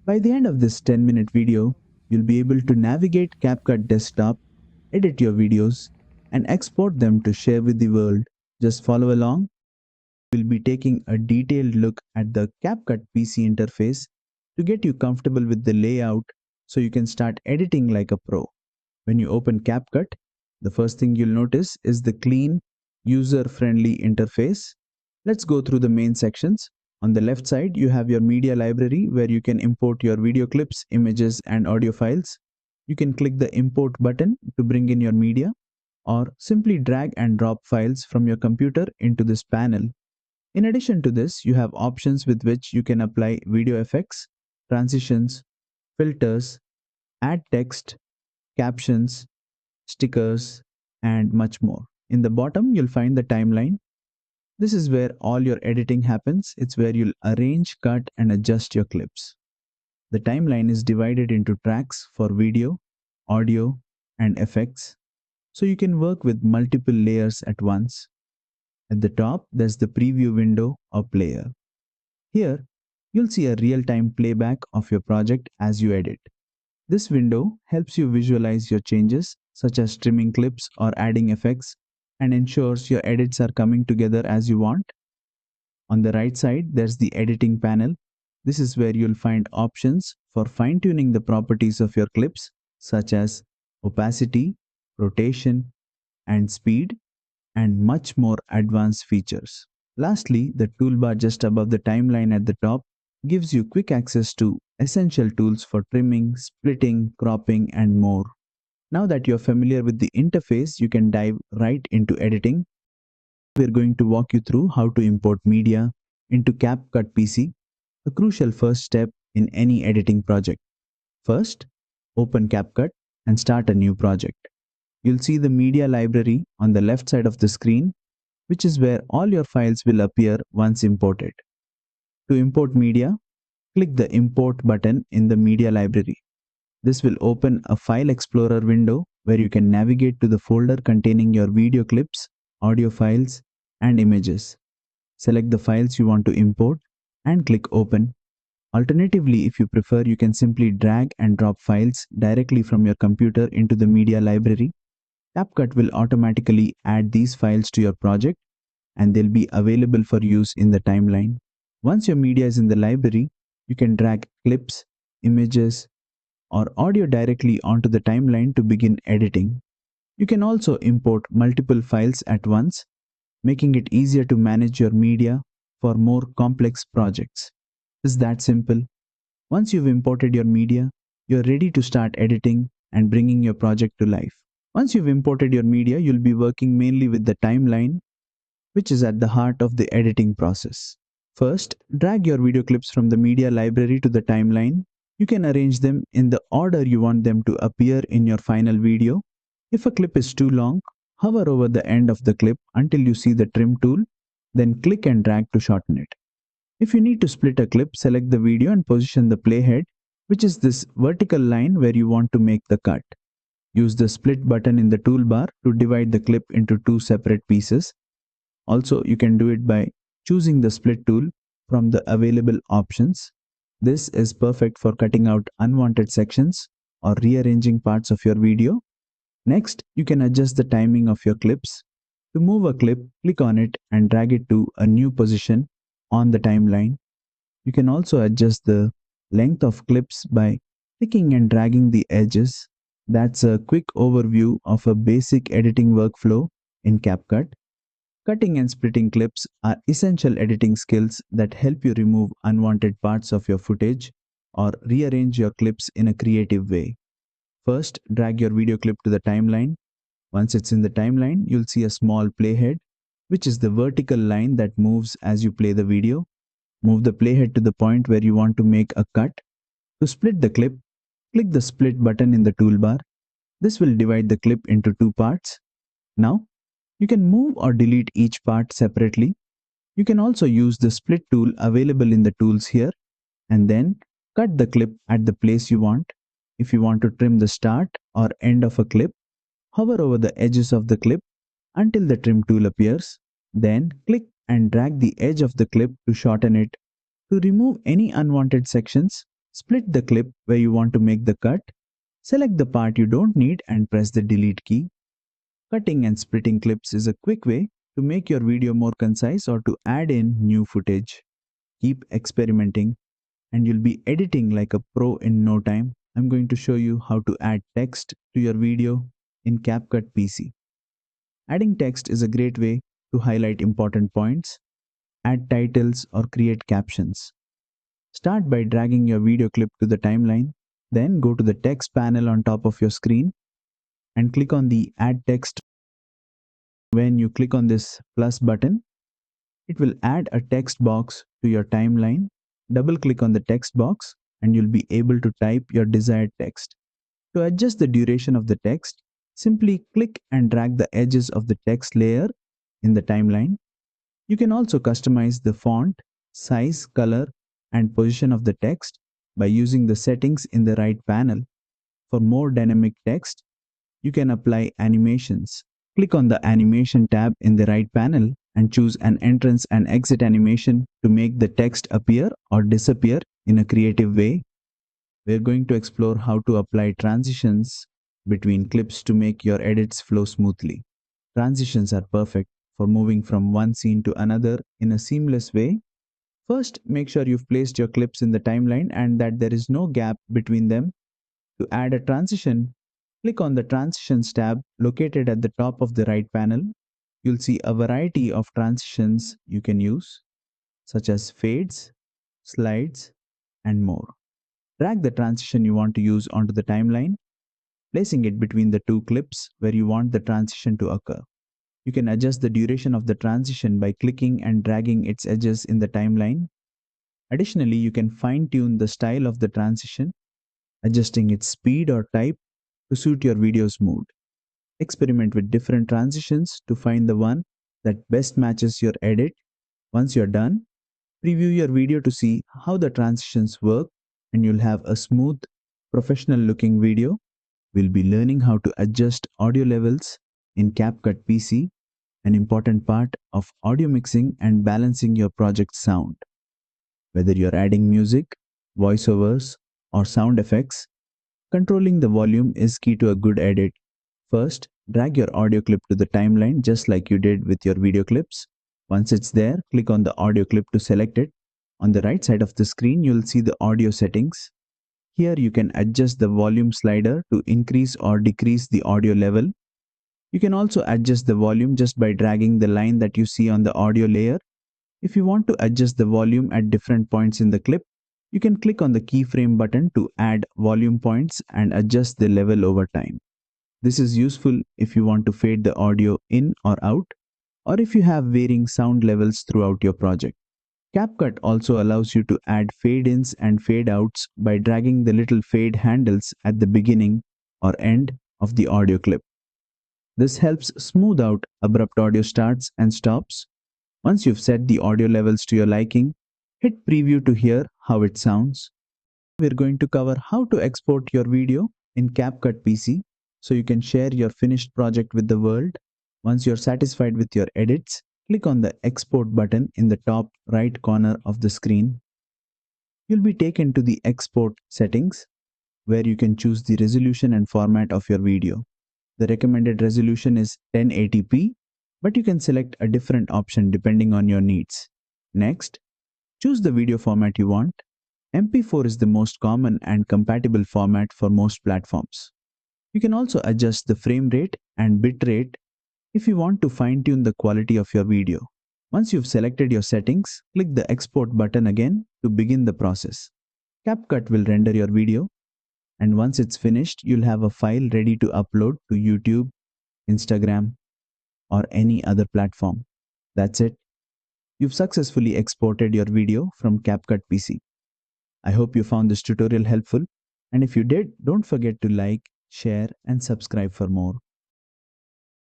By the end of this 10-minute video, you'll be able to navigate CapCut Desktop, edit your videos, and export them to share with the world. Just follow along. We'll be taking a detailed look at the CapCut PC interface to get you comfortable with the layout so you can start editing like a pro. When you open CapCut, the first thing you'll notice is the clean, user-friendly interface. Let's go through the main sections. On the left side, you have your media library where you can import your video clips, images, and audio files. You can click the import button to bring in your media, or simply drag and drop files from your computer into this panel. In addition to this, you have options with which you can apply video effects, transitions, filters, add text, captions, stickers, and much more. In the bottom, you'll find the timeline. This is where all your editing happens. It's where you'll arrange, cut, and adjust your clips. The timeline is divided into tracks for video, audio, and effects, so you can work with multiple layers at once. At the top, there's the preview window or player. Here, you'll see a real-time playback of your project as you edit. This window helps you visualize your changes, such as trimming clips or adding effects, and ensures your edits are coming together as you want. On the right side, there's the editing panel. This is where you'll find options for fine-tuning the properties of your clips, such as opacity, rotation, and speed, and much more advanced features. Lastly, the toolbar just above the timeline at the top gives you quick access to essential tools for trimming, splitting, cropping, and more. Now that you're familiar with the interface, you can dive right into editing. We're going to walk you through how to import media into CapCut PC, a crucial first step in any editing project. First, open CapCut and start a new project. You'll see the media library on the left side of the screen, which is where all your files will appear once imported. To import media, click the Import button in the media library. This will open a file explorer window where you can navigate to the folder containing your video clips, audio files, and images. Select the files you want to import and click Open. Alternatively, if you prefer, you can simply drag and drop files directly from your computer into the media library. CapCut will automatically add these files to your project and they'll be available for use in the timeline. Once your media is in the library, you can drag clips, images, or audio directly onto the timeline to begin editing. You can also import multiple files at once, making it easier to manage your media for more complex projects. It's that simple. Once you've imported your media, you're ready to start editing and bringing your project to life. Once you've imported your media, you'll be working mainly with the timeline, which is at the heart of the editing process. First, drag your video clips from the media library to the timeline. You can arrange them in the order you want them to appear in your final video. If a clip is too long, hover over the end of the clip until you see the trim tool, then click and drag to shorten it. If you need to split a clip, select the video and position the playhead, which is this vertical line where you want to make the cut. Use the split button in the toolbar to divide the clip into two separate pieces. Also, you can do it by choosing the split tool from the available options. This is perfect for cutting out unwanted sections or rearranging parts of your video. Next, you can adjust the timing of your clips. To move a clip, click on it and drag it to a new position on the timeline. You can also adjust the length of clips by clicking and dragging the edges. That's a quick overview of a basic editing workflow in CapCut. Cutting and splitting clips are essential editing skills that help you remove unwanted parts of your footage or rearrange your clips in a creative way. First, drag your video clip to the timeline. Once it's in the timeline, you'll see a small playhead, which is the vertical line that moves as you play the video. Move the playhead to the point where you want to make a cut. To split the clip, click the split button in the toolbar. This will divide the clip into two parts. Now, you can move or delete each part separately. You can also use the split tool available in the tools here and then cut the clip at the place you want. If you want to trim the start or end of a clip, hover over the edges of the clip until the trim tool appears. Then click and drag the edge of the clip to shorten it. To remove any unwanted sections, Split the clip where you want to make the cut. Select the part you don't need and press the delete key. Cutting and splitting clips is a quick way to make your video more concise or to add in new footage. Keep experimenting and you'll be editing like a pro in no time. I'm going to show you how to add text to your video in CapCut PC. Adding text is a great way to highlight important points, add titles or create captions. Start by dragging your video clip to the timeline, then go to the text panel on top of your screen and click on the Add Text. When you click on this plus button, it will add a text box to your timeline. Double click on the text box and you'll be able to type your desired text. To adjust the duration of the text, simply click and drag the edges of the text layer in the timeline. You can also customize the font, size, color, and position of the text by using the settings in the right panel. For more dynamic text, you can apply animations. Click on the Animation tab in the right panel and choose an entrance and exit animation to make the text appear or disappear in a creative way. We're going to explore how to apply transitions between clips to make your edits flow smoothly. Transitions are perfect for moving from one scene to another in a seamless way. First, make sure you've placed your clips in the timeline and that there is no gap between them. To add a transition, click on the Transitions tab located at the top of the right panel. You'll see a variety of transitions you can use, such as fades, slides, and more. Drag the transition you want to use onto the timeline, placing it between the two clips where you want the transition to occur. You can adjust the duration of the transition by clicking and dragging its edges in the timeline. Additionally, you can fine-tune the style of the transition, adjusting its speed or type to suit your video's mood. Experiment with different transitions to find the one that best matches your edit. Once you're done, preview your video to see how the transitions work and you'll have a smooth, professional-looking video. We'll be learning how to adjust audio levels in CapCut PC, an important part of audio mixing and balancing your project's sound. Whether you're adding music, voiceovers, or sound effects, controlling the volume is key to a good edit. First, drag your audio clip to the timeline just like you did with your video clips. Once it's there, click on the audio clip to select it. On the right side of the screen, you'll see the audio settings. Here you can adjust the volume slider to increase or decrease the audio level. You can also adjust the volume just by dragging the line that you see on the audio layer. If you want to adjust the volume at different points in the clip, you can click on the keyframe button to add volume points and adjust the level over time. This is useful if you want to fade the audio in or out, or if you have varying sound levels throughout your project. CapCut also allows you to add fade-ins and fade-outs by dragging the little fade handles at the beginning or end of the audio clip. This helps smooth out abrupt audio starts and stops. Once you've set the audio levels to your liking, hit preview to hear how it sounds. We're going to cover how to export your video in CapCut PC so you can share your finished project with the world. Once you're satisfied with your edits, click on the Export button in the top right corner of the screen. You'll be taken to the Export settings, where you can choose the resolution and format of your video. The recommended resolution is 1080p, but you can select a different option depending on your needs. Next, choose the video format you want. MP4 is the most common and compatible format for most platforms. You can also adjust the frame rate and bit rate if you want to fine-tune the quality of your video. Once you've selected your settings, click the Export button again to begin the process. CapCut will render your video, and once it's finished, you'll have a file ready to upload to YouTube, Instagram, or any other platform. That's it. You've successfully exported your video from CapCut PC. I hope you found this tutorial helpful, and if you did, don't forget to like, share, and subscribe for more.